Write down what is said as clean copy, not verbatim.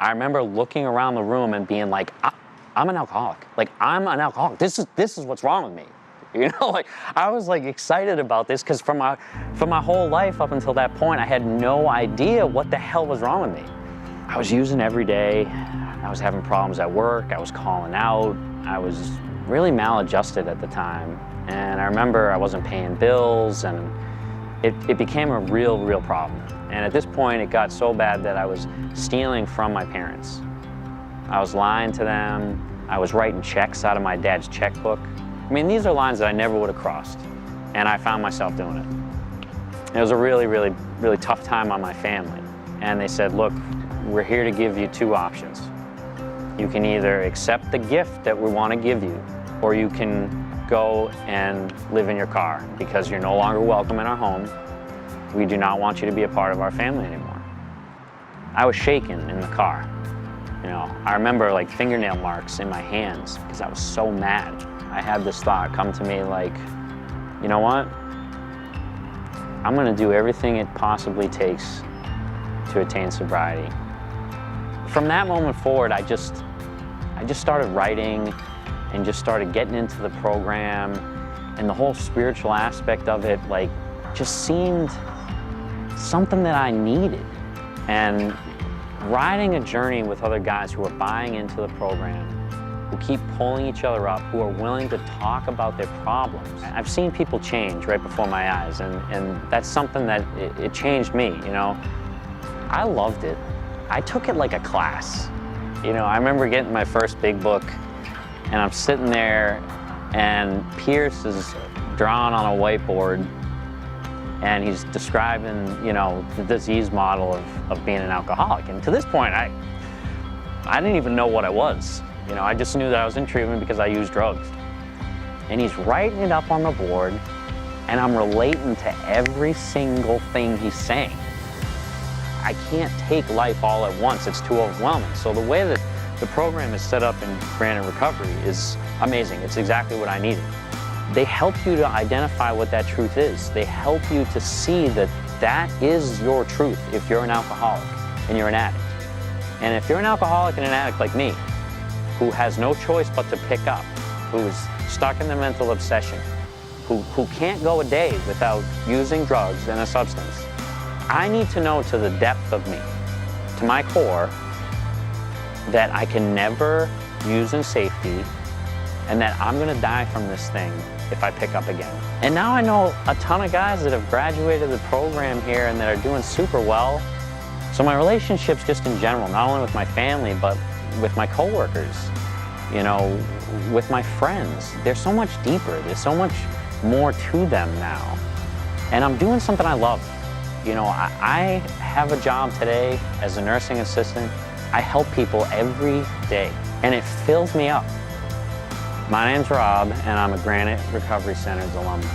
I remember looking around the room and being like, I'm an alcoholic. Like, I'm an alcoholic. This is what's wrong with me. You know, like, I was like excited about this because for my whole life up until that point, I had no idea what the hell was wrong with me. I was using every day. I was having problems at work. I was calling out. I was really maladjusted at the time. And I remember I wasn't paying bills, and it became a real problem. And at this point, it got so bad that I was stealing from my parents. I was lying to them. I was writing checks out of my dad's checkbook. I mean, these are lines that I never would have crossed, and I found myself doing it. It was a really tough time on my family. And they said, look, we're here to give you two options. You can either accept the gift that we want to give you, or you can go and live in your car because you're no longer welcome in our home. We do not want you to be a part of our family anymore. I was shaking in the car. You know, I remember like fingernail marks in my hands because I was so mad. I had this thought come to me like, you know what? I'm gonna do everything it possibly takes to attain sobriety. From that moment forward, I just started writing and just started getting into the program, and the whole spiritual aspect of it like just seemed something that I needed. And riding a journey with other guys who are buying into the program, who keep pulling each other up, who are willing to talk about their problems. I've seen people change right before my eyes, and that's something that it changed me, you know. I loved it. I took it like a class. You know, I remember getting my first big book, and I'm sitting there, and Pierce is drawing on a whiteboard, and he's describing, you know, the disease model of being an alcoholic. And to this point, I didn't even know what I was. You know, I just knew that I was in treatment because I used drugs. And he's writing it up on the board, and I'm relating to every single thing he's saying. I can't take life all at once. It's too overwhelming. So the way that the program is set up in Granite Recovery is amazing. It's exactly what I needed. They help you to identify what that truth is. They help you to see that that is your truth if you're an alcoholic and you're an addict. And if you're an alcoholic and an addict like me, who has no choice but to pick up, who's stuck in the mental obsession, who can't go a day without using drugs and a substance, I need to know to the depth of me, to my core, that I can never use in safety, and that I'm gonna die from this thing if I pick up again. And now I know a ton of guys that have graduated the program here and that are doing super well. So my relationships just in general, not only with my family, but with my coworkers, you know, with my friends, they're so much deeper. There's so much more to them now. And I'm doing something I love. You know, I have a job today as a nursing assistant. I help people every day, and it fills me up. My name's Rob, and I'm a Granite Recovery Centers alumni.